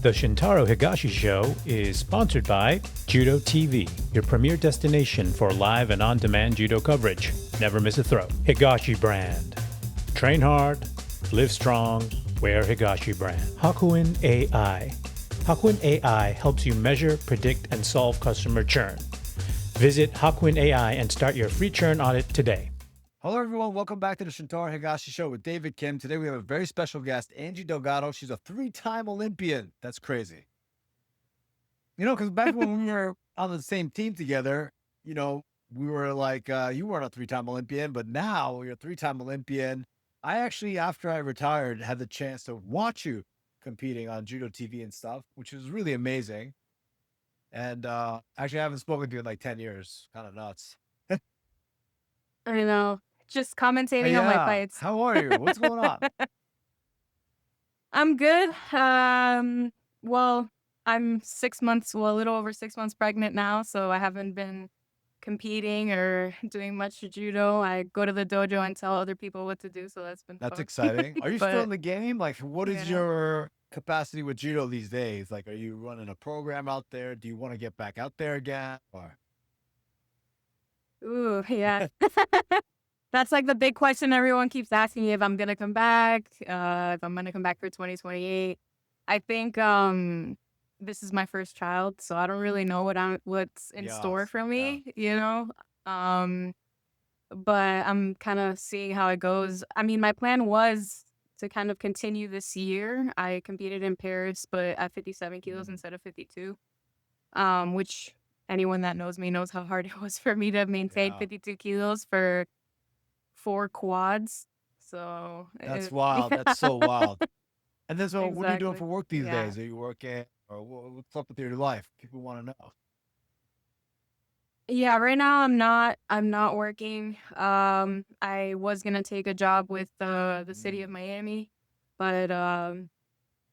The Shintaro Higashi Show is sponsored by Judo TV, your premier destination for live and on-demand judo coverage. Never miss a throw. Higashi brand. Train hard, live strong, wear Higashi brand. Hakuin AI. Hakuin AI helps you measure, predict, and solve customer churn. Visit Hakuin AI and start your free churn audit today. Hello, everyone. Welcome back to the Shintaro Higashi Show with David Kim. Today, we have a very special guest, Angie Delgado. She's a 3-time Olympian. That's crazy. You know, because back when we were on the same team together, you know, we were like, you weren't a 3-time Olympian, but now you're a 3-time Olympian. I actually, after I retired, had the chance to watch you competing on Judo TV and stuff, which was really amazing. And actually, I haven't spoken to you in like 10 years. Kind of nuts. I know. Just commentating on my fights. How are you? What's going on? I'm good. Well, I'm 6 months, well, a little over 6 months pregnant now, so I haven't been competing or doing much judo. I go to the dojo and tell other people what to do, so that's been That's fun. exciting. Are you still in But the game? Like, what is yeah. your capacity with judo these days? Like, are you running a program out there? Do you want to get back out there again? Or Ooh, yeah. That's like the big question everyone keeps asking me, if I'm gonna come back, if I'm gonna come back for 2028. I think this is my first child, so I don't really know what's in store Yes, for yeah. me, you know. But I'm kind of seeing how it goes. I mean, my plan was to kind of continue this year. I competed in Paris, but at 57 kilos instead of 52, which anyone that knows me knows how hard it was for me to maintain Yeah. 52 kilos for 4 quads. So That's wild. That's so wild. And then, so what are you doing Exactly. for work these Yeah. days? Are you working, or what's up with your life? People want to know. Yeah, right now I'm not working. I was gonna take a job with the city of Miami, but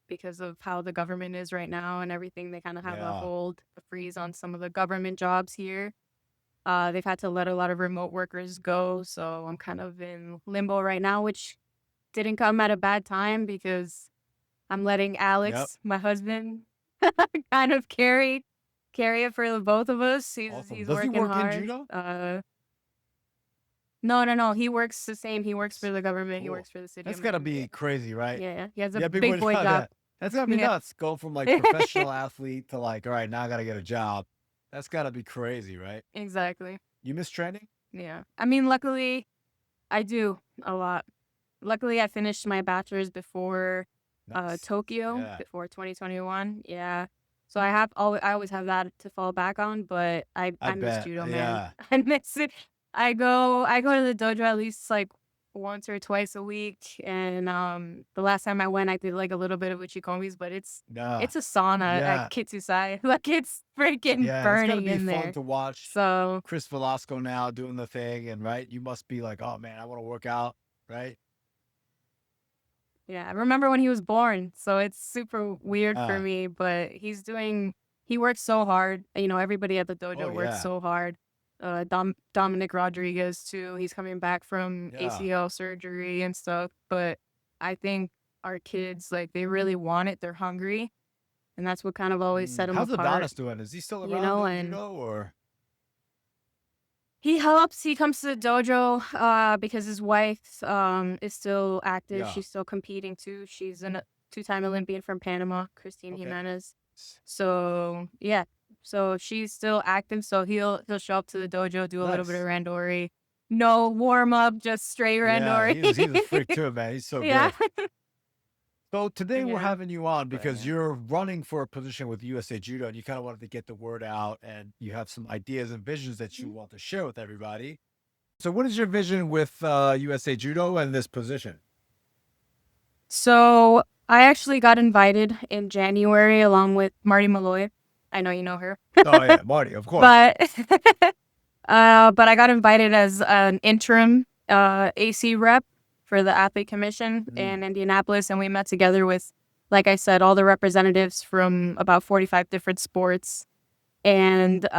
because of how the government is right now and everything, they kind of have a Yeah. hold, a freeze on some of the government jobs here. They've had to let a lot of remote workers go, so I'm kind of in limbo right now, which didn't come at a bad time because I'm letting Yep. Alex, my husband, kind of carry it for the both of us. Awesome. He's Does he working work in hard. judo? No. He works the same. He works for the government. He Cool. works for the city That's of gotta Miami. be crazy, right? Yeah. He has a Yeah, big big boy boy job. job. That's gotta be Yeah. nuts. Go from like professional athlete to like, all right, now I gotta get a job. That's gotta be crazy, right? Exactly. You miss training? Yeah. I mean, luckily, I do a lot. Luckily, I finished my bachelor's before Nice. Tokyo, Yeah. before 2021. Yeah. So I always have that to fall back on, but I miss bet. judo, man. Yeah. I miss it. I go to the dojo at least like once or twice a week, and the last time I went, I did like a little bit of uchikomis, but it's Nah. a sauna Yeah. at Kitsusai. Like it's freaking Yeah. It's gotta burning be in fun there. to watch So Chris Velasco now doing the thing, and right, you must be like, oh man, I want to work out, right? yeah, I remember when he was born, so it's super weird for Ah. me, but he works so hard. You know, everybody at the dojo Oh works yeah. so hard. Dominic Rodriguez too. He's coming back from Yeah. ACL surgery and stuff, but I think our kids, like, they really want it. They're hungry, and that's what kind of always set them How's apart, Adonis doing? Is he still you around know, in and judo or? he helps. He comes to the dojo because his wife is still active. Yeah. She's still competing too. She's a 2-time Olympian from Panama, Christine Okay. Jimenez. So yeah, so she's still active. So he'll show up to the dojo, do a little bit of Nice. randori. No warm up, just straight Yeah, randori. he's a freak too, man. He's so Yeah. good. So today we're Yeah. having you on But because yeah. you're running for a position with USA Judo, and you kind of wanted to get the word out, and you have some ideas and visions that you want to share with everybody. So what is your vision with USA Judo and this position? So I actually got invited in January along with Marty Malloy. I know you know her. Oh yeah, Marty, of course. But but I got invited as an interim AC rep for the athlete commission in Indianapolis, and we met together with, like I said, all the representatives from about 45 different sports. And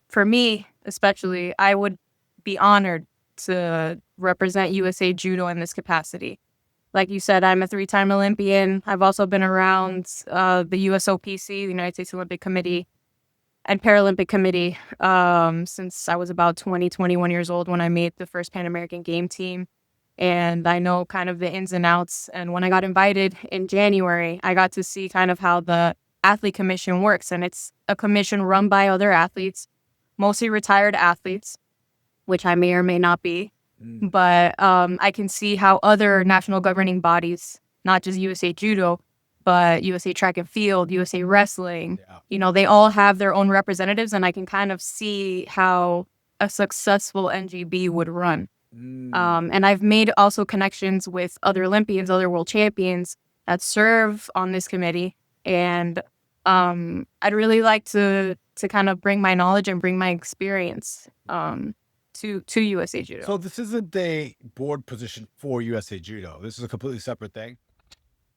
for me, especially, I would be honored to represent USA Judo in this capacity. Like you said, I'm a 3-time Olympian. I've also been around the USOPC, the United States Olympic Committee, and Paralympic Committee since I was about 21 years old when I made the first Pan American game team. And I know kind of the ins and outs. And when I got invited in January, I got to see kind of how the athlete commission works. And it's a commission run by other athletes, mostly retired athletes, which I may or may not be. But I can see how other national governing bodies, not just USA Judo, but USA Track and Field, USA Wrestling, they all have their own representatives. And I can kind of see how a successful NGB would run. And I've made also connections with other Olympians, other world champions that serve on this committee. And I'd really like to kind of bring my knowledge and bring my experience to USA Judo. So this isn't a board position for USA Judo. This is a completely separate thing.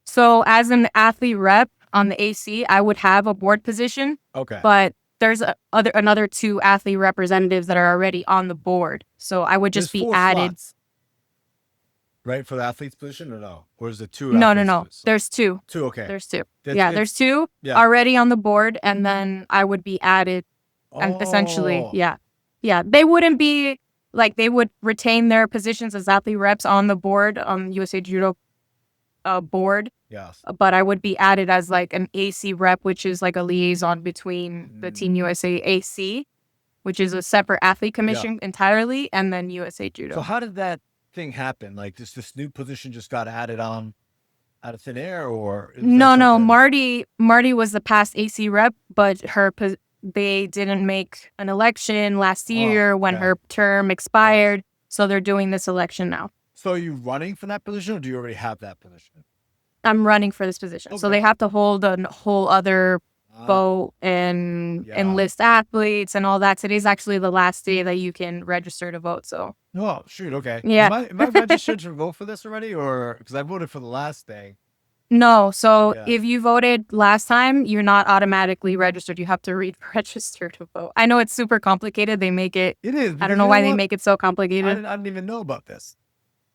So as an athlete rep on the AC, I would have a board position. Okay. But there's another 2 athlete representatives that are already on the board. So I would just There's be 4 added. slots, right, for the athlete's position or no? Or is it 2? No. positions? There's 2. 2, okay. There's 2. It's- There's 2 yeah. already on the board, and then I would be added. And essentially, Oh. yeah. They wouldn't be like they would retain their positions as athlete reps on the board, on USA Judo board. Yes. But I would be added as like an AC rep, which is like a liaison between the Team USA AC, which is a separate athlete commission entirely, and then USA Judo. So how did that thing happen? Like this new position just got added on out of thin air, or is there No. something- Marty was the past AC rep, but they didn't make an election last year when okay. her term expired. So they're doing this election now. So are you running for that position, or do you already have that position? I'm running for this position. So Okay. they have to hold a whole other vote and enlist athletes and all that. Today's actually the last day that you can register to vote. So Oh, shoot. Okay. Yeah. Am I registered to vote for this already, or because I voted for the last thing? no. So Yeah. if you voted last time, you're not automatically registered. You have to register to vote. I know it's super complicated. They make it. It is. I don't know why they make it so complicated. I didn't even know about this.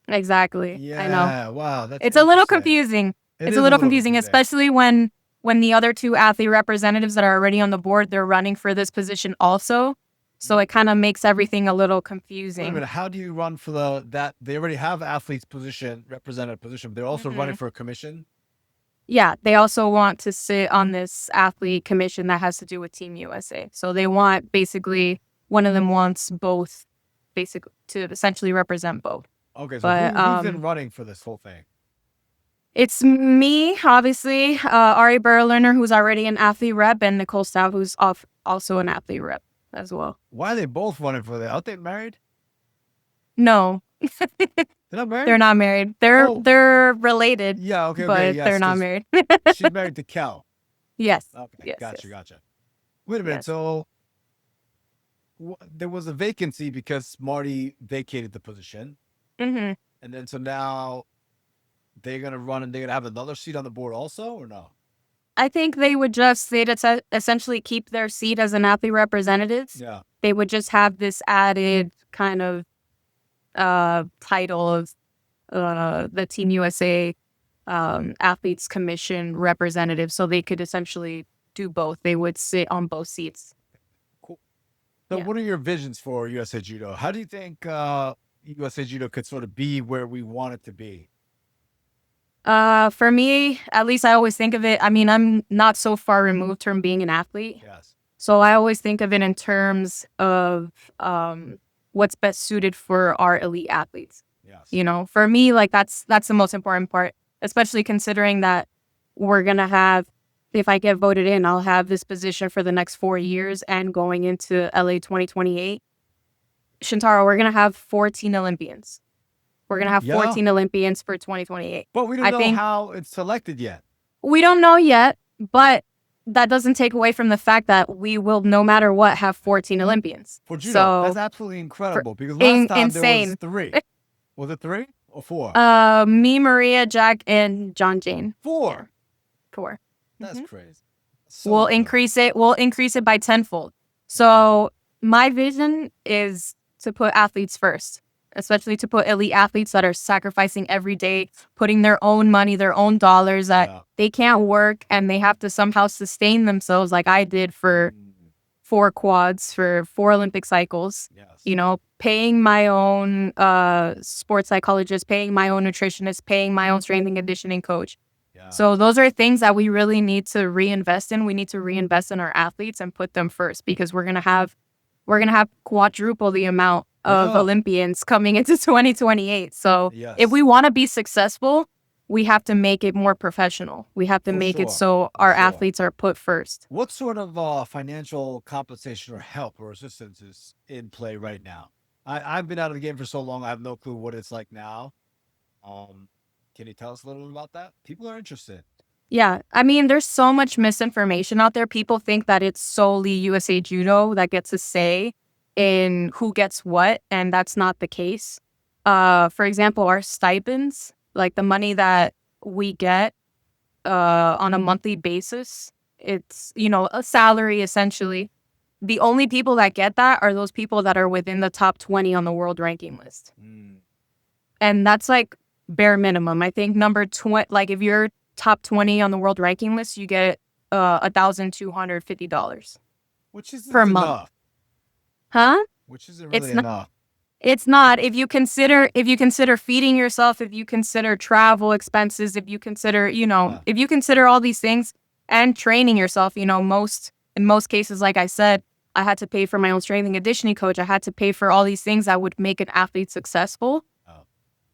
Exactly. Yeah. I know. Wow. That's It's a little interesting. confusing. It It's is a little confusing, especially when the other 2 athlete representatives that are already on the board, they're running for this position also. So it kind of makes everything a little Wait a confusing. minute. How do you run for that? They already have athletes position, representative position. But they're also running for a commission. Yeah, they also want to sit on this athlete commission that has to do with Team USA. So they want basically one of them wants both, basically to essentially represent both. Okay. So But, who's been running for this whole thing? It's me, obviously, Ari Berliner, who's already an athlete rep, and Nicole Staub, who's also an athlete rep as well. Why are they both running for that? Aren't they married? No, They're not married. they're not married. Oh. They're related, Yeah. Okay. but yes, they're not 'cause married. She's married to Kel. Yes. Okay. Yes, Gotcha. yes. Gotcha. Wait a minute. Yes. So there was a vacancy because Marty vacated the position, hmm and then so now they're gonna run and they're gonna have another seat on the board also, or no? I think they'd essentially keep their seat as an athlete representatives. Yeah. They would just have this added kind of title of the Team USA Athletes Commission representative, so they could essentially do both. They would sit on both seats. Cool. So Yeah. what are your visions for USA Judo? How do you think USA Judo could sort of be where we want it to be? For me, at least I always think of it. I mean, I'm not so far removed from being an athlete. Yes. So I always think of it in terms of what's best suited for our elite athletes. Yes. For me, like that's the most important part, especially considering that we're going to have, if I get voted in, I'll have this position for the next 4 years and going into LA 2028. Shintaro, we're going to have 14 Olympians. We're going to have Yeah. 14 Olympians for 2028. But we don't I know think- how it's selected yet. We don't know yet, but that doesn't take away from the fact that we will, no matter what, have 14 Olympians. For judo, So, that's absolutely incredible because last time there was insane. 3. Was it 3 or 4? me, Maria, Jack, and John Jane. 4. 4. That's Mhm. crazy. So We'll good. increase it. We'll increase it by tenfold. So my vision is to put athletes first, especially to put elite athletes that are sacrificing every day, putting their own money, their own dollars that they can't work and they have to somehow sustain themselves like I did for 4 quads, for 4 Olympic cycles, you know, paying my own sports psychologist, paying my own nutritionist, paying my own strength and conditioning coach. So those are things that we really need to reinvest in. We need to reinvest in our athletes and put them first, because we're gonna have quadruple the amount of Olympians coming into 2028. So if we want to be successful, we have to make it more professional. We have to make it so our athletes are put first. What sort of financial compensation or help or assistance is in play right now? I've been out of the game for so long, I have no clue what it's like now. Can you tell us a little bit about that? People are interested. Yeah, I mean, there's so much misinformation out there. People think that it's solely USA Judo that gets a say in who gets what, and that's not the case. For example, our stipends, like the money that we get on a monthly basis, it's, you know, a salary essentially. The only people that get that are those people that are within the top 20 on the world ranking list. And that's like bare minimum. I think number 20, like if you're top 20 on the world ranking list, you get $1,250, which is per month. Enough. Huh? Which isn't really enough. It's not. If you consider feeding yourself, if you consider travel expenses, if you consider, you know, if you consider all these things and training yourself, you know, in most cases, like I said, I had to pay for my own strength and conditioning coach. I had to pay for all these things that would make an athlete successful.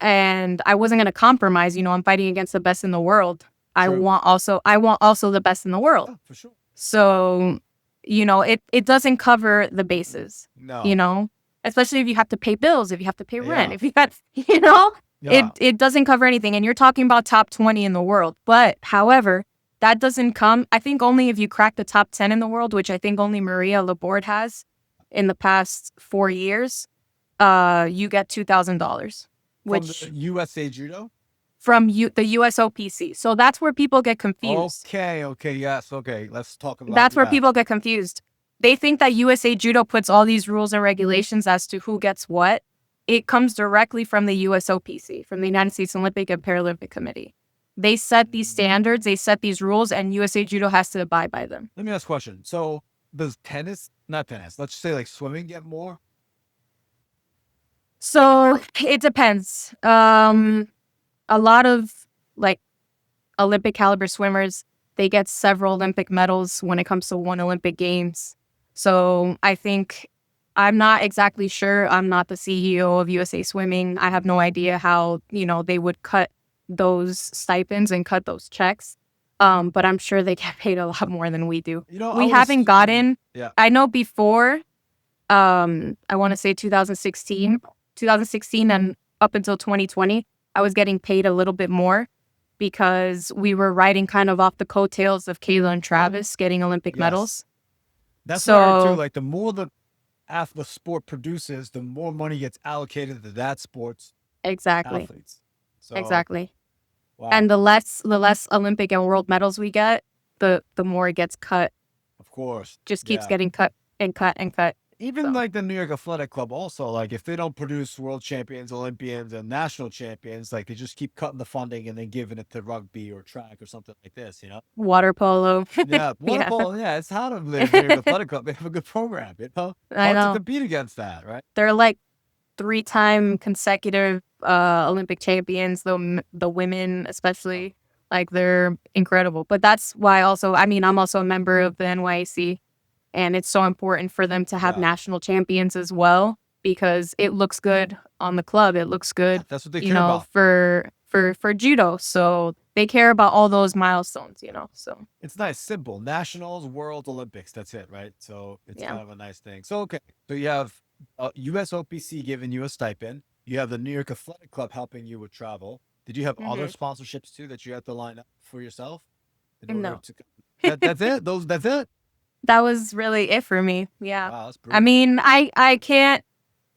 And I wasn't going to compromise. You know, I'm fighting against the best in the world. I want also the best in the world. Oh, for sure. So, you know, it doesn't cover the bases. No. You know, especially if you have to pay bills, if you have to pay rent, if you got, you know, it doesn't cover anything. And you're talking about top 20 in the world. But however, that doesn't come, I think only if you crack the top 10 in the world, which I think only Maria Laborde has in the past 4 years, you get $2,000. Which from the USA Judo? From the USOPC. So that's where people get confused. Okay. Let's talk about That's where people get confused. They think that USA Judo puts all these rules and regulations as to who gets what. It comes directly from the USOPC, from the United States Olympic and Paralympic Committee. They set these standards, they set these rules, and USA Judo has to abide by them. Let me ask a question. So does let's just say like swimming get more? So it depends. A lot of like Olympic caliber swimmers, they get several Olympic medals when it comes to one Olympic Games. So I think, I'm not exactly sure. I'm not the CEO of USA Swimming. I have no idea how, you know, they would cut those stipends and cut those checks. But I'm sure they get paid a lot more than we do. You know, we haven't gotten, I know before, I want to say 2016 and up until 2020, I was getting paid a little bit more because we were riding kind of off the coattails of Kayla and Travis getting Olympic medals. That's what I heard too. Like the more the sport produces, the more money gets allocated to that sport's athletes. So, exactly. Wow. And the less Olympic and world medals we get, the more it gets cut. Of course. Just keeps getting cut and cut and cut. Even like the New York Athletic Club also, like if they don't produce world champions, Olympians, and national champions, like they just keep cutting the funding and then giving it to rugby or track or something like this, you know? Water polo. Water polo, it's hard to live in New York Athletic Club. They have a good program, you know? Hard to compete against that, right? They're like 3-time consecutive Olympic champions, the women especially. Like they're incredible. But that's why also, I mean, I'm also a member of the NYAC. And it's so important for them to have national champions as well, because it looks good on the club. It looks good, that's what they care about. for judo. So they care about all those milestones, you know. So it's nice, simple. Nationals, World, Olympics. That's it, right? So it's kind of a nice thing. So okay, so you have USOPC giving you a stipend. You have the New York Athletic Club helping you with travel. Did you have other sponsorships too that you had to line up for yourself? No. That's it. That's it. That was really it for me. Yeah. Wow, that's I mean, I can't,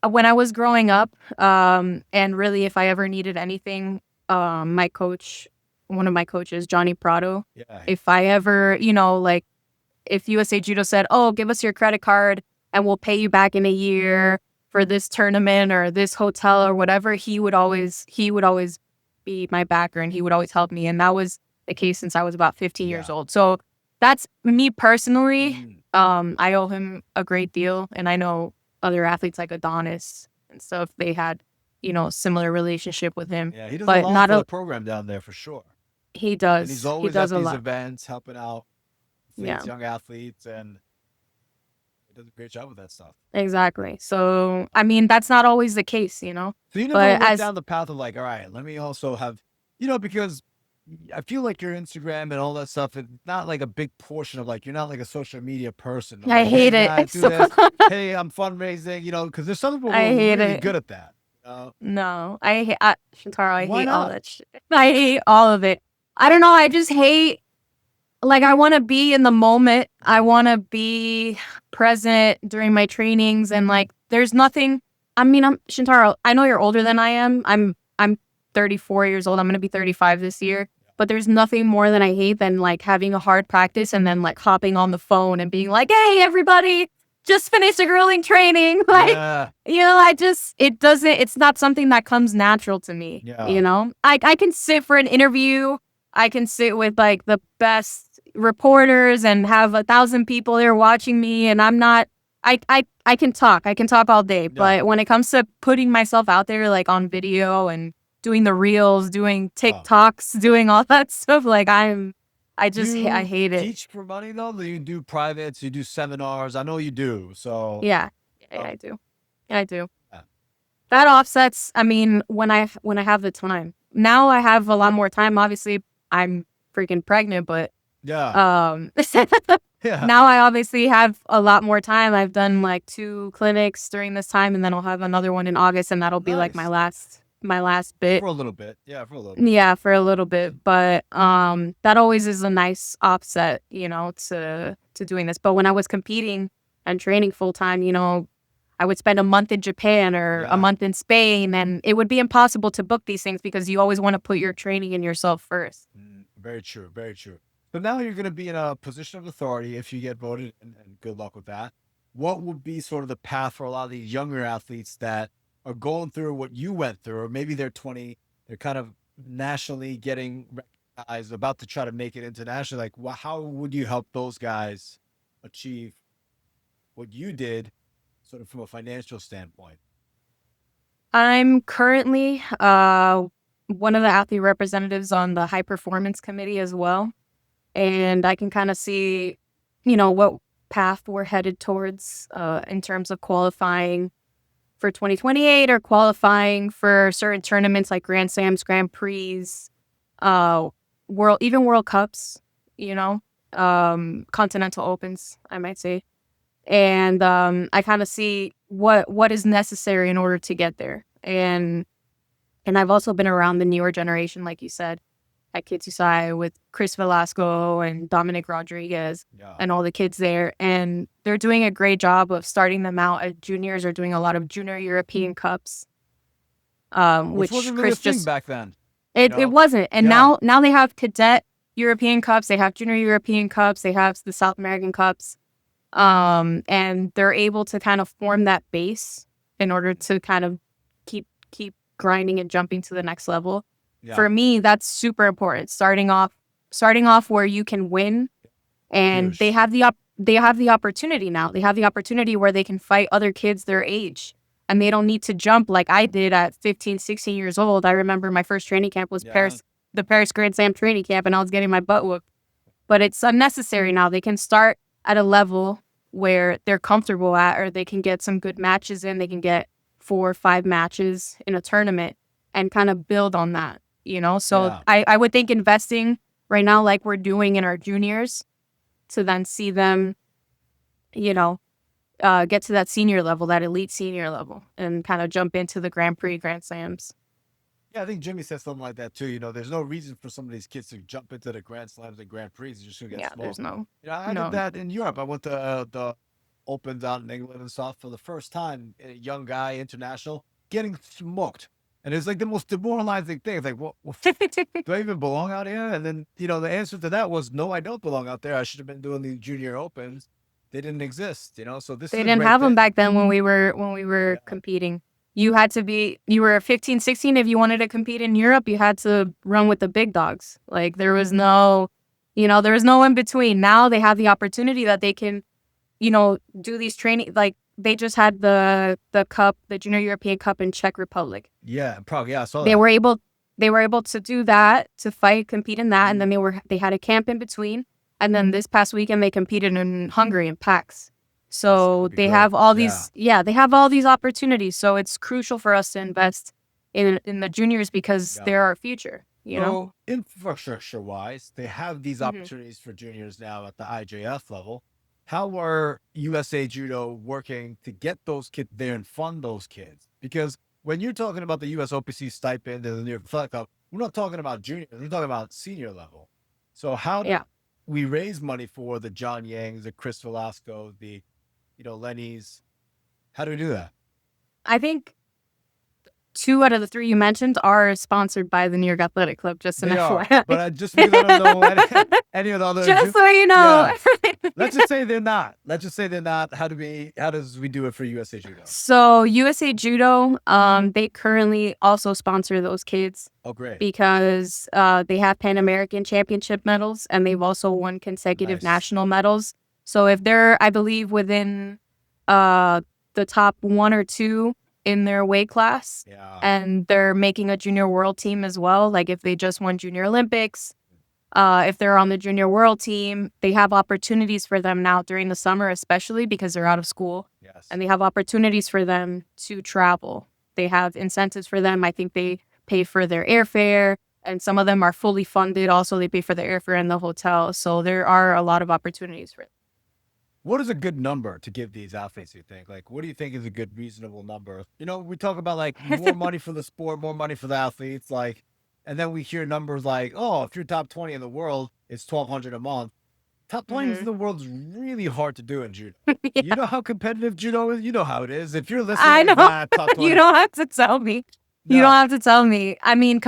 when I was growing up, and really if I ever needed anything, my coach, one of my coaches, Johnny Prado, if I ever, you know, like if USA Judo said, oh, give us your credit card and we'll pay you back in a year, for this tournament or this hotel or whatever, he would always be my backer and he would always help me. And that was the case since I was about 15 years old. So that's me personally. I owe him a great deal. And I know other athletes like Adonis and stuff, they had, similar relationship with him. Yeah, he does but a lot not for a the program down there for sure. he does. And he's He always does at a these lot. events helping out Yeah. young athletes, and he does a great job with that stuff. Exactly. So, I mean, that's not always the case, So you never But went as down the path of like, all right, let me also have, because I feel like your Instagram and all that stuff, it's not like a big portion of like, you're not like a social media person. I Like, hate hey, it. guys, do So this. Hey, I'm fundraising, because there's some people who I are hate really it. good at that. No, Shintaro, I Why hate all not? that shit. I hate all of it. I don't know. I just hate, like, I want to be in the moment. I want to be present during my trainings. And like, there's nothing, Shintaro, I know you're older than I am. I'm 34 years old. I'm going to be 35 this year. But there's nothing more than I hate than like having a hard practice and then like hopping on the phone and being like, hey, everybody, just finished a grueling training. Like, Yeah. it's not something that comes natural to me. Yeah. I can sit for an interview. I can sit with like the best reporters and have 1,000 people there watching me. And I'm not, I can talk. I can talk all day. Yeah. But when it comes to putting myself out there, like on video and doing the reels, doing TikToks, doing all that stuff, like I hate it. Teach for money though? Do you do privates? You do seminars? I know you do. So Yeah, I do. I do. Yeah. That offsets. I mean, when I have the time. Now I have a lot more time. Obviously, I'm freaking pregnant, but yeah. Yeah. now I obviously have a lot more time. I've done like 2 clinics during this time, and then I'll have another one in August, and that'll be like my Nice. last bit. For a little bit. Yeah, for a little bit. Yeah, for a little bit, but that always is a nice offset, to doing this. But when I was competing and training full time, I would spend a month in Japan or Yeah. a month in Spain, and it would be impossible to book these things because you always want to put your training in yourself first. Very true. Very true. So now you're going to be in a position of authority if you get voted, and good luck with that. What would be sort of the path for a lot of these younger athletes that are going through what you went through, or maybe they're 20, they're kind of nationally getting recognized, about to try to make it internationally? Like, how would you help those guys achieve what you did, sort of from a financial standpoint? I'm currently one of the athlete representatives on the high performance committee as well. And I can kind of see, what path we're headed towards in terms of qualifying for 2028 or qualifying for certain tournaments like Grand Slams, Grand Prix, World Cups, Continental Opens, I might say. And I kind of see what is necessary in order to get there. And I've also been around the newer generation, like you said, at Kids USI with Chris Velasco and Dominic Rodriguez and all the kids there. And they're doing a great job of starting them out as juniors, or doing a lot of junior European Cups. Which wasn't really Chris a thing back then. It wasn't. And now they have cadet European Cups, they have junior European Cups, they have the South American Cups. And they're able to kind of form that base in order to kind of keep grinding and jumping to the next level. Yeah. For me, that's super important. Starting off where you can win, and Huge. they have the opportunity now. They have the opportunity where they can fight other kids their age, and they don't need to jump like I did at 15, 16 years old. I remember my first training camp was the Paris Grand Slam training camp, and I was getting my butt whooped. But it's unnecessary now. They can start at a level where they're comfortable at, or they can get some good matches in. They can get 4 or 5 matches in a tournament and kind of build on that, So I would think investing right now, like we're doing in our juniors, to then see them, get to that senior level, that elite senior level, and kind of jump into the Grand Prix, Grand Slams. Yeah, I think Jimmy said something like that too. There's no reason for some of these kids to jump into the Grand Slams and Grand Prix. They're just gonna get smoked. There's no. I did that in Europe. I went to the Opens out in England and stuff for the first time. A young guy, international, getting smoked, and it's like the most demoralizing thing. It's like, what do I even belong out here? And then the answer to that was, no, I don't belong out there. I should have been doing the Junior Opens. they didn't exist, you know. So this They is a didn't great have them thing. back then when we were competing. You were 15, 16. If you wanted to compete in Europe, you had to run with the big dogs. Like there was no in between. Now they have the opportunity that they can, do these training. Like they just had the cup, the Junior European Cup in Czech Republic. Yeah, Prague. Yeah, I saw They that. were able to do that, to compete in that, and then they had a camp in between. And then this past weekend they competed in Hungary in PAX. So they have all these, they have all these opportunities. So it's crucial for us to invest in the juniors because they're our future. You know, infrastructure wise, they have these Mhm. opportunities for juniors now at the IJF level. How are USA Judo working to get those kids there and fund those kids? Because when you're talking about the US OPC stipend and the New York Athletic Cup, we're not talking about juniors, we're talking about senior level. So how do Yeah. we raise money for the John Yangs, the Chris Velasco, the Lenny's? How do we do that? I think 2 out of the 3 you mentioned are sponsored by the New York Athletic Club. Just an They are, FYI. but just because I don't know any of the other, Just so you know. Yeah. Let's just say they're not. How does we do it for USA Judo? So USA Judo, they currently also sponsor those kids. Oh, great. Because they have Pan American Championship medals and they've also won consecutive national medals. So if they're, I believe, within the top 1 or 2 in their weight class, and they're making a junior world team as well, like if they just won Junior Olympics, if they're on the junior world team, they have opportunities for them now during the summer, especially because they're out of school. Yes. And they have opportunities for them to travel. They have incentives for them. I think they pay for their airfare, and some of them are fully funded. Also, they pay for the airfare and the hotel. So there are a lot of opportunities for them. What is a good number to give these athletes, you think? Like, what do you think is a good, reasonable number? We talk about like more money for the sport, more money for the athletes, like, and then we hear numbers like, oh, if you're top 20 in the world, it's $1,200 a month. Top 20 in the world is really hard to do in judo. Yeah. You know how competitive judo is? You know how it is. If you're listening, I know. Top 20, You don't have to tell me. No. You don't have to tell me. I mean,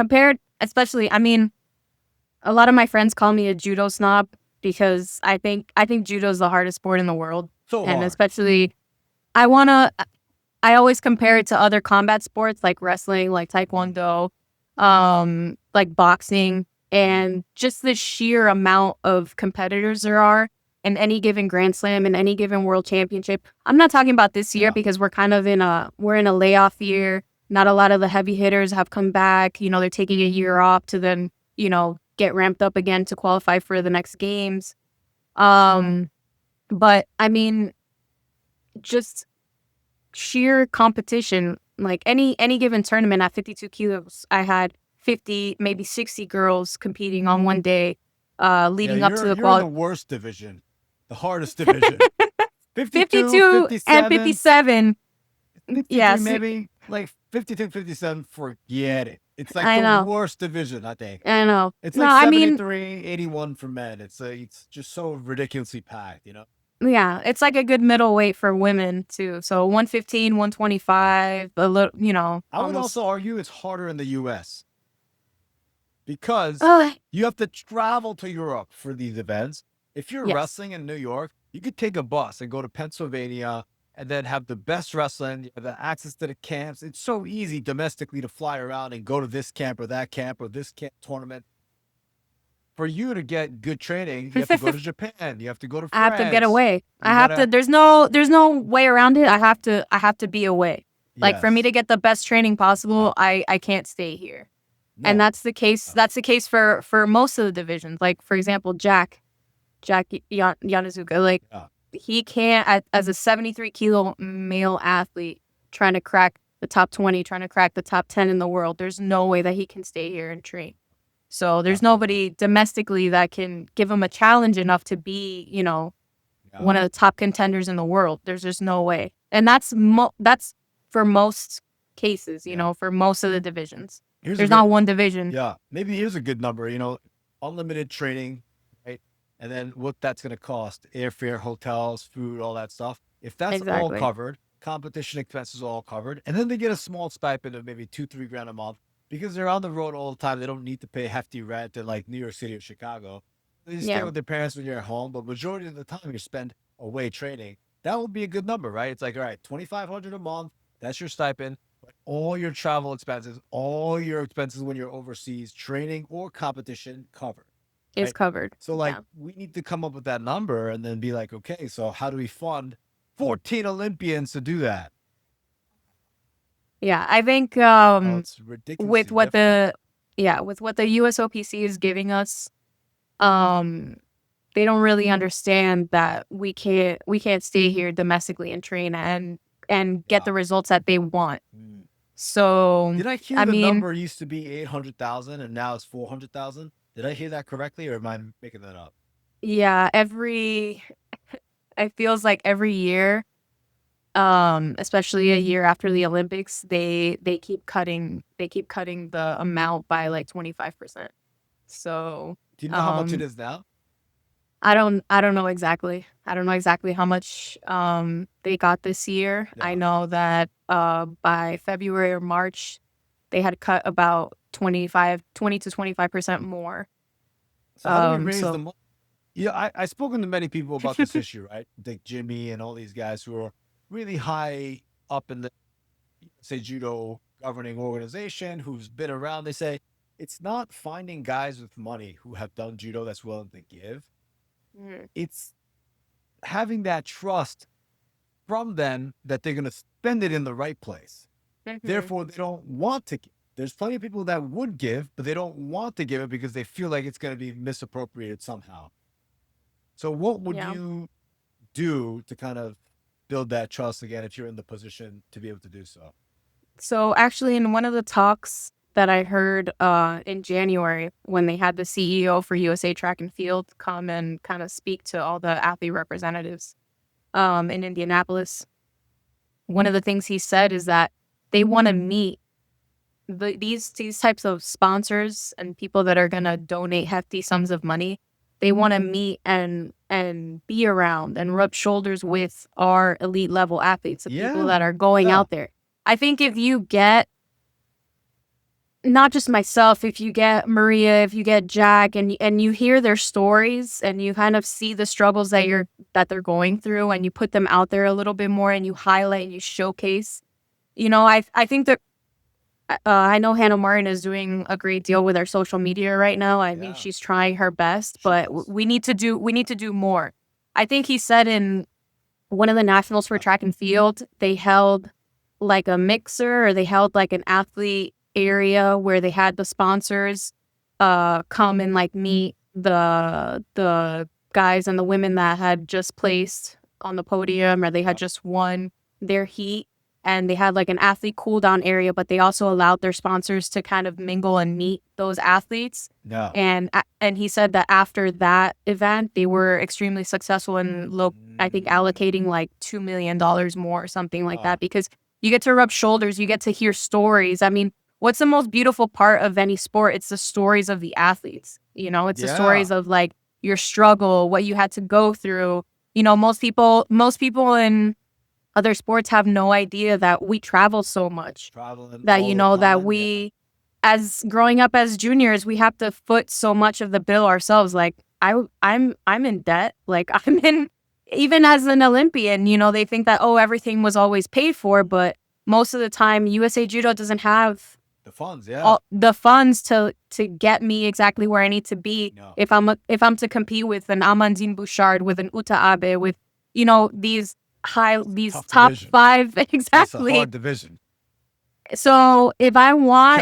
a lot of my friends call me a judo snob because I think judo is the hardest sport in the world. So And hard. especially, I always compare it to other combat sports like wrestling, like taekwondo, like boxing, and just the sheer amount of competitors there are in any given Grand Slam, in any given World Championship. I'm not talking about this year because we're kind of in a layoff year. Not a lot of the heavy hitters have come back. They're taking a year off to then, get ramped up again to qualify for the next games. But I mean, just sheer competition, like any given tournament at 52 kilos, I had 50, maybe 60 girls competing on one day, leading up to the You're in the worst division, the hardest division. 52, 57, and 57. 53, Yes. maybe like 52, 57. Forget it. It's like I the know. worst division, I think. I know. It's No, like I mean, 73, 81 for men. It's just so ridiculously packed, yeah, it's like a good middleweight for women too. So 115, 125, a little, I would also argue it's harder in the US because Oh, you have to travel to Europe for these events. If you're Yes. wrestling in New York, you could take a bus and go to Pennsylvania and then have the best wrestling, you have the access to the camps. It's so easy domestically to fly around and go to this camp or this camp tournament. For you to get good training, you have to go to Japan. You have to go to France. I have to get away. There's no way around it. I have to be away. Like for me to get the best training possible, I can't stay here. And that's the case. That's the case for most of the divisions. Like for example, Jack Yanazuka, like he can't, as a 73 kilo male athlete trying to crack the top 20, trying to crack the top 10 in the world, there's no way that he can stay here and train. So there's nobody domestically that can give him a challenge enough to be, one of the top contenders in the world. There's just no way. And that's for most cases, for most of the divisions. There's not one division. Yeah. Maybe here's a good number, unlimited training, right? And then what that's going to cost, airfare, hotels, food, all that stuff. If that's all covered, competition expenses all covered, and then they get a small stipend of maybe $2-3 grand a month because they're on the road all the time. They don't need to pay hefty rent in like New York City or Chicago. you stay with your parents when you're at home, but majority of the time you spend away training. That would be a good number, right? It's like, all right, 2,500 a month. That's your stipend. But all your travel expenses, all your expenses when you're overseas, training or competition covered. It's Right? covered. So like we need to come up with that number and then be like, okay, so how do we fund 14 Olympians to do that? Yeah, I think It's ridiculous. with what the USOPC is giving us, they don't really understand that we can't stay here domestically and train and get the results that they want. So did I hear the number used to be 800,000 and now it's 400,000? Did I hear that correctly, or am I making that up? Yeah, it feels like every year, especially a year after the Olympics, they keep cutting the amount by like 25%. So do you know how much it is now? I don't know exactly. I don't know exactly how much they got this year. Yeah. I know that by February or March they had cut about 20 to 25% more. So how do we raise the money? Yeah, I've spoken to many people about this issue, right? Like Jimmy and all these guys who are really high up in the USA Judo governing organization, who's been around. They say it's not finding guys with money who have done judo that's willing to give. It's having that trust from them that they're going to spend it in the right place. Therefore, they don't want to give. There's plenty of people that would give, but they don't want to give it because they feel like it's going to be misappropriated somehow. So what would you do to kind of build that trust again if you're in the position to be able to do so? So actually, in one of the talks that I heard in January, when they had the CEO for USA Track and Field come and kind of speak to all the athlete representatives in Indianapolis, one of the things he said is that they want to meet these types of sponsors and people that are going to donate hefty sums of money. They want to meet and be around and rub shoulders with our elite level athletes, the people that are going out there. I think if you get, not just myself, if you get Maria, if you get Jack, and you hear their stories and you kind of see the struggles that they're going through, and you put them out there a little bit more and you highlight and you showcase, I think that I know Hannah Martin is doing a great deal with our social media right now. I mean, she's trying her best, but we need to do more. I think he said in one of the nationals for track and field, they held like a mixer, or they held like an athlete area where they had the sponsors come and like meet the guys and the women that had just placed on the podium, or they had just won their heat. And they had like an athlete cool down area, but they also allowed their sponsors to kind of mingle and meet those athletes. Yeah. And he said that after that event, they were extremely successful in I think allocating like $2 million more or something like that, because you get to rub shoulders, you get to hear stories. I mean, what's the most beautiful part of any sport? It's the stories of the athletes. It's the stories of like your struggle, what you had to go through. Most people in other sports have no idea that we travel so much. That that we, as growing up as juniors, we have to foot so much of the bill ourselves. Like I'm in debt. Like even as an Olympian, they think that everything was always paid for, but most of the time USA Judo doesn't have the funds. The funds to get me exactly where I need to be. No. If I'm to compete with an Amandine Bouchard, with an Uta Abe, with these top division. 5 exactly. It's a hard division. So if I want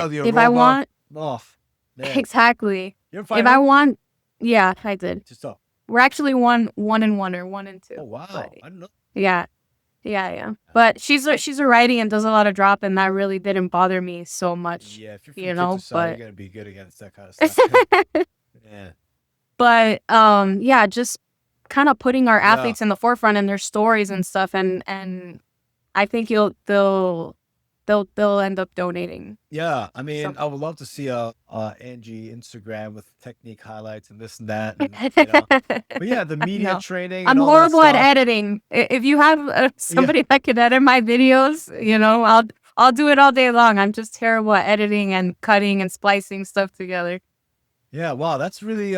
exactly. If I want, I did. Just up. We're actually 1-1 or 1-2. Oh wow! But, I don't know. Yeah. But she's a righty and does a lot of drop, and that really didn't bother me so much. Yeah, if you're from you're gonna be good against that kind of stuff. Yeah. But just kind of putting our athletes in the forefront and their stories and stuff, and I think they'll end up donating. Yeah, I mean, I would love to see Angie Instagram with technique highlights and this and that. And, but yeah, the media training. I'm horrible at editing. If you have somebody that can edit my videos, I'll do it all day long. I'm just terrible at editing and cutting and splicing stuff together. Yeah, wow, that's really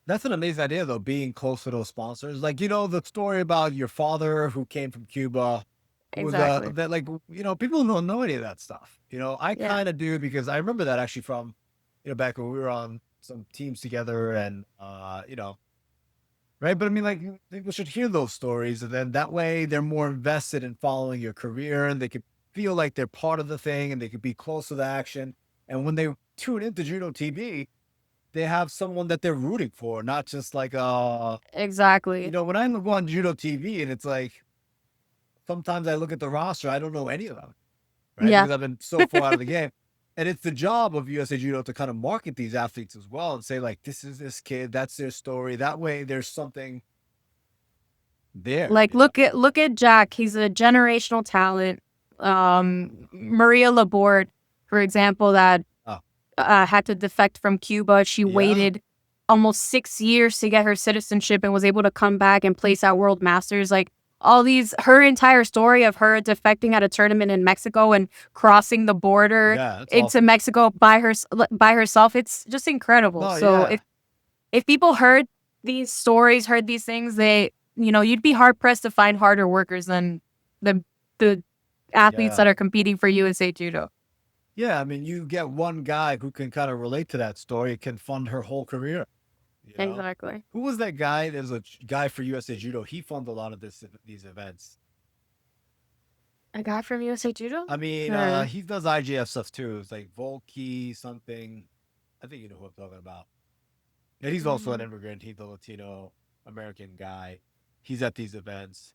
That's an amazing idea, though, being close to those sponsors. Like, the story about your father who came from Cuba, who was Exactly. that, like, people don't know any of that stuff. I Yeah. kind of do, because I remember that actually from, back when we were on some teams together, and, right. But I mean, like, people should hear those stories, and then that way they're more invested in following your career, and they could feel like they're part of the thing, and they could be close to the action. And when they tune into Judo TV, they have someone that they're rooting for, not just like Exactly. when I go on Judo TV, and it's like sometimes I look at the roster, I don't know any of them, right? Yeah. Because I've been so far out of the game. And it's the job of USA Judo to kind of market these athletes as well, and say, like, this is this kid, that's their story. That way there's something there. Like look at Jack. He's a generational talent. Maria Laborde, for example, that Oh, had to defect from Cuba. She yeah. waited almost 6 years to get her citizenship and was able to come back and place at World Masters. Like her entire story of her defecting at a tournament in Mexico and crossing the border Yeah, that's into awesome. Mexico by herself, it's just incredible. No, So yeah. if people heard these stories, heard these things, you'd be hard pressed to find harder workers than the athletes Yeah. that are competing for USA Judo. Yeah. I mean, you get one guy who can kind of relate to that story, it can fund her whole career. Exactly. Who was that guy? There's a guy for USA Judo. He funded a lot of these events. A guy from USA Judo? I mean, Or he does IGF stuff too. It's like Volky something. I think you know who I'm talking about. Yeah, he's also an mm, immigrant. He's a Latino American guy. He's at these events.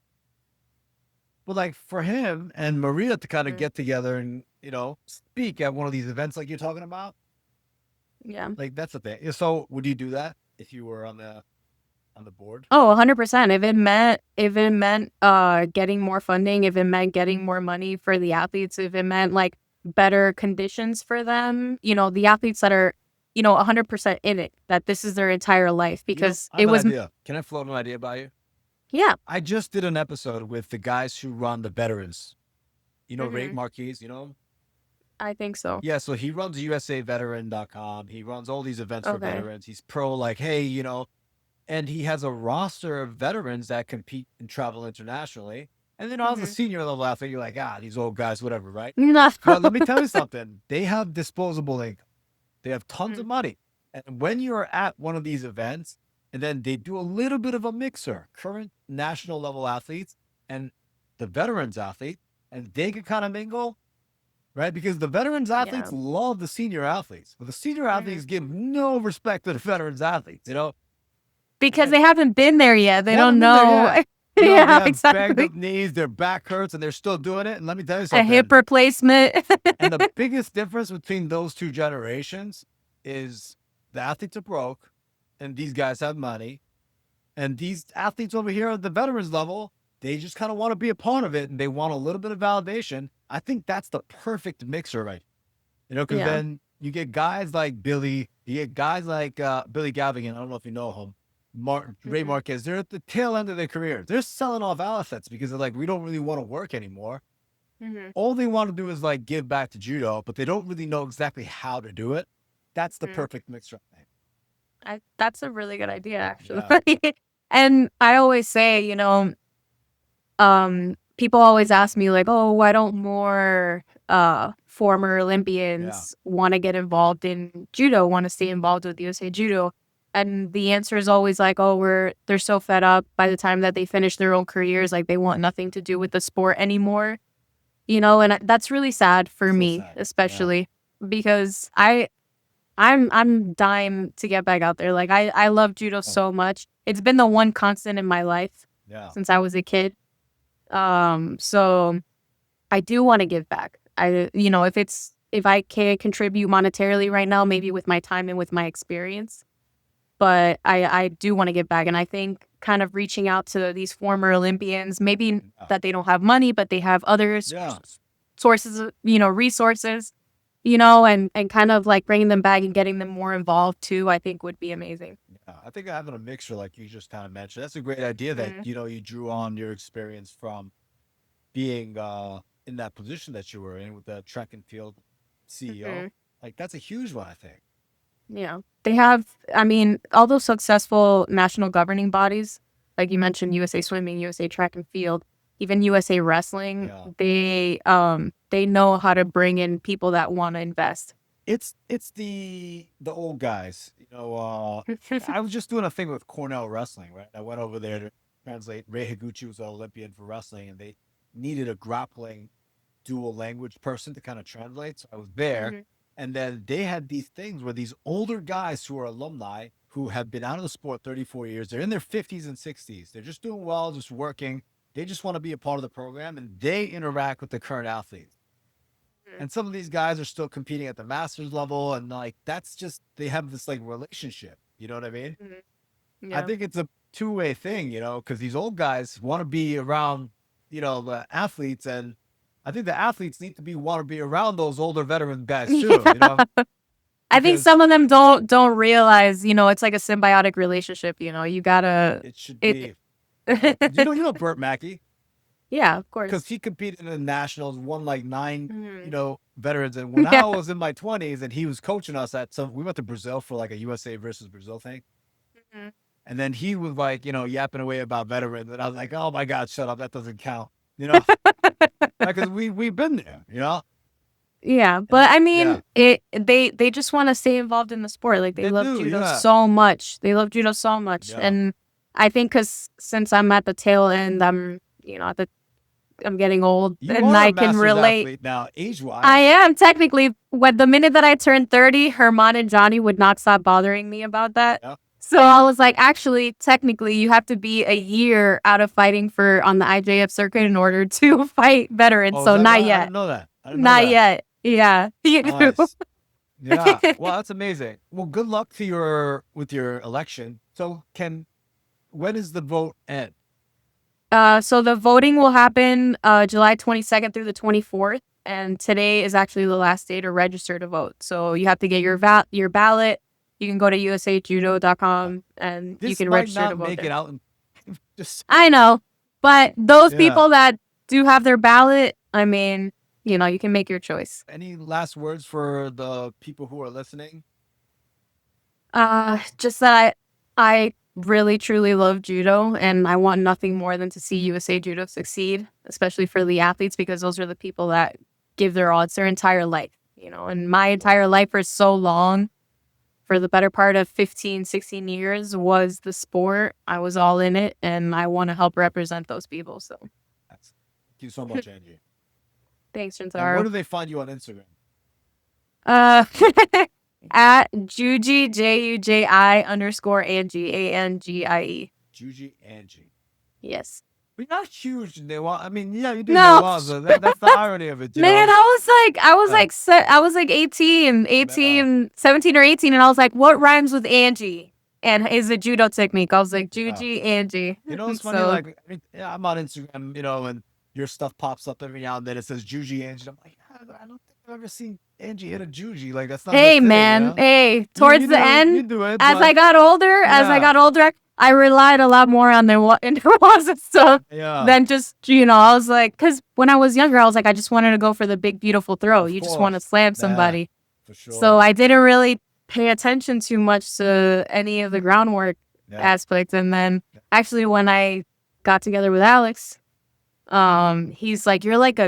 But like for him and Maria to kind of mm, get together and speak at one of these events like you're talking about, yeah. like that's the thing. So would you do that if you were on the board? Oh, 100%. If it meant getting more funding, if it meant getting more money for the athletes, if it meant like better conditions for them, the athletes that are, 100% in it, that this is their entire life because I it have an was, idea. Can I float an idea by you? yeah. I just did an episode with the guys who run the veterans. Ray hmm Marquez, you know him? I think so. Yeah, so he runs USAVeteran.com. He runs all these events for Okay. veterans. He's pro, like, hey, and he has a roster of veterans that compete and travel internationally. And then I was a hmm senior level athlete. You're like, these old guys, whatever, right? No. But let me tell you something. They have disposable income. They have tons of Mhm. money. And when you're at one of these events, and then they do a little bit of a mixer, current national level athletes and the veterans athlete, and they can kind of mingle, right? Because the veterans Yeah. athletes love the senior athletes, but the senior hmm athletes give no respect to the veterans athletes. Because And they haven't been there yet. They they don't haven't been there know. yet. They Yeah, have banged exactly. up knees, their back hurts, and they're still doing it. And let me tell you A hip something. replacement. And the biggest difference between those two generations is the athletes are broke and these guys have money. And these athletes over here at the veterans level, they just kind of want to be a part of it and they want a little bit of validation. I think that's the perfect mixer, right? Because Yeah. then you get guys like Billy, you get guys like Billy Gavigan. I don't know if you know him. Ray hmm Marquez, they're at the tail end of their career. They're selling off assets because they're like, we don't really want to work anymore. hmm All they want to do is like give back to judo, but they don't really know exactly how to do it. That's the hmm perfect mixer, I think. That's a really good idea, actually. Yeah. And I always say, people always ask me like, "Oh, why don't more former Yeah. Olympians want to get involved in judo, want to stay involved with USA Judo?" And the answer is always like, "Oh, they're so fed up by the time that they finish their own careers, like they want nothing to do with the sport anymore." And that's really sad for So me, sad. Yeah. especially because I'm dying to get back out there. Like I love judo Oh, so much. It's been the one constant in my life yeah. since I was a kid. So I do want to give back. If I can contribute monetarily right now, maybe with my time and with my experience, but I do want to give back. And I think kind of reaching out to these former Olympians, maybe Yeah. that they don't have money, but they have other Yeah. sources of, resources, and kind of like bringing them back and getting them more involved too, I think would be amazing. Yeah. I think having a mixture, like you just kind of mentioned, that's a great idea that, Mm-hmm. you drew on your experience from being in that position that you were in with the track and field CEO. Mm-hmm. Like that's a huge one, I think. They have, I mean, all those successful national governing bodies, like you mentioned, USA Swimming, USA Track and Field, even USA Wrestling, they know how to bring in people that want to invest. It's the old guys. I was just doing a thing with Cornell Wrestling, right? I went over there to translate. Ray Higuchi was an Olympian for wrestling, and they needed a grappling dual language person to kind of translate. So I was there, and then they had these things where these older guys who are alumni who have been out of the sport 34 years, they're in their 50s and 60s. They're just doing well, just working. They just want to be a part of the program, and they interact with the current athletes. And some of these guys are still competing at the masters level, and like that's just they have this like relationship. You know what I mean? I think it's a two-way thing, because these old guys want to be around, the athletes, and I think the athletes need to want to be around those older veteran guys too. I think some of them don't realize, it's like a symbiotic relationship. You gotta. It should be. Burt Mackey. Yeah, of course. Because he competed in the nationals, won like 9, veterans. And when I was in my 20s, and he was coaching us we went to Brazil for like a USA versus Brazil thing. And then he was like, yapping away about veterans, and I was like, oh my God, shut up, that doesn't count, because we've been there, Yeah, but I mean, they just want to stay involved in the sport. Like they love judo so much. They love judo so much, and I think because since I'm at the tail end, I'm getting old, and I can relate now, age-wise. I am technically. When the minute that I turned 30, Herman and Johnny would not stop bothering me about that. Yeah. So I was like, actually, technically, you have to be a year out of fighting on the IJF circuit in order to fight veterans. So not yet. I didn't know that. Not yet. Yeah. Nice. Yeah. Well, that's amazing. Well, good luck with your election. So when is the vote end? So the voting will happen July 22nd through the 24th, and today is actually the last day to register to vote. So you have to get your ballot. You can go to usajudo.com and you can register to vote. Make it out. I know, but those people that do have their ballot, I mean, you can make your choice. Any last words for the people who are listening? Just that I really truly love judo, and I want nothing more than to see USA Judo succeed, especially for the athletes, because those are the people that give their all. It's their entire life, and my entire life for so long, for the better part of 15, 16 years, was the sport. I was all in it, and I want to help represent those people. So thank you so much, Angie. Thanks, Shintaro. And where do they find you on Instagram? At Juji, JUJI_Angie, ANGIE. Juji Angie. Yes. But you're not huge in Newaza. I mean, you do Newaza. That's the irony of it. Man, I was like 17 or 18, and I was like, what rhymes with Angie? And is a judo technique. I was like, Juji Angie. It's funny, I'm on Instagram, and your stuff pops up every now and then. It says Juji Angie. I'm like, I don't think I've ever seen Angie hit a juji. Like that's not. Hey man, hey. Towards the end, as I got older, I relied a lot more on their Newaza stuff than just I was like, because when I was younger, I was like, I just wanted to go for the big beautiful throw. You just want to slam somebody. For sure. So I didn't really pay attention too much to any of the groundwork aspects, and then actually when I got together with Alex, he's like, you're like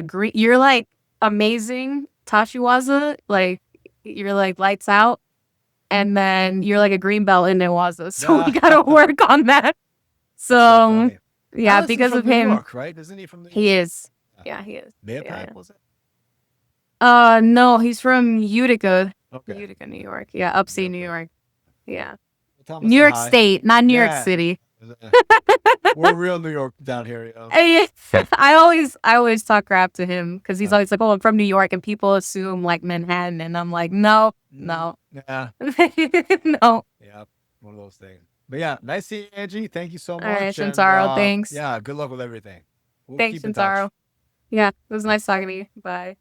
amazing Tashiwaza, like you're like lights out, and then you're like a green belt in Newaza, so we gotta work on that. So yeah, because of him. New York, right? Isn't he from? He is. Yeah, he is. Was it? No, he's from Utica. Okay. Utica, New York. Yeah, upstate New York. Yeah. New York State, not New York City. We're real New York down here. I always talk crap to him because he's always like, "Oh, I'm from New York," and people assume like Manhattan, and I'm like, no. Yeah. No. Yeah, one of those things. But yeah, nice seeing you, Angie. Thank you so much. All right, Shintaro, thanks. Yeah, good luck with everything. Thanks, Shintaro. Yeah, it was nice talking to you. Bye.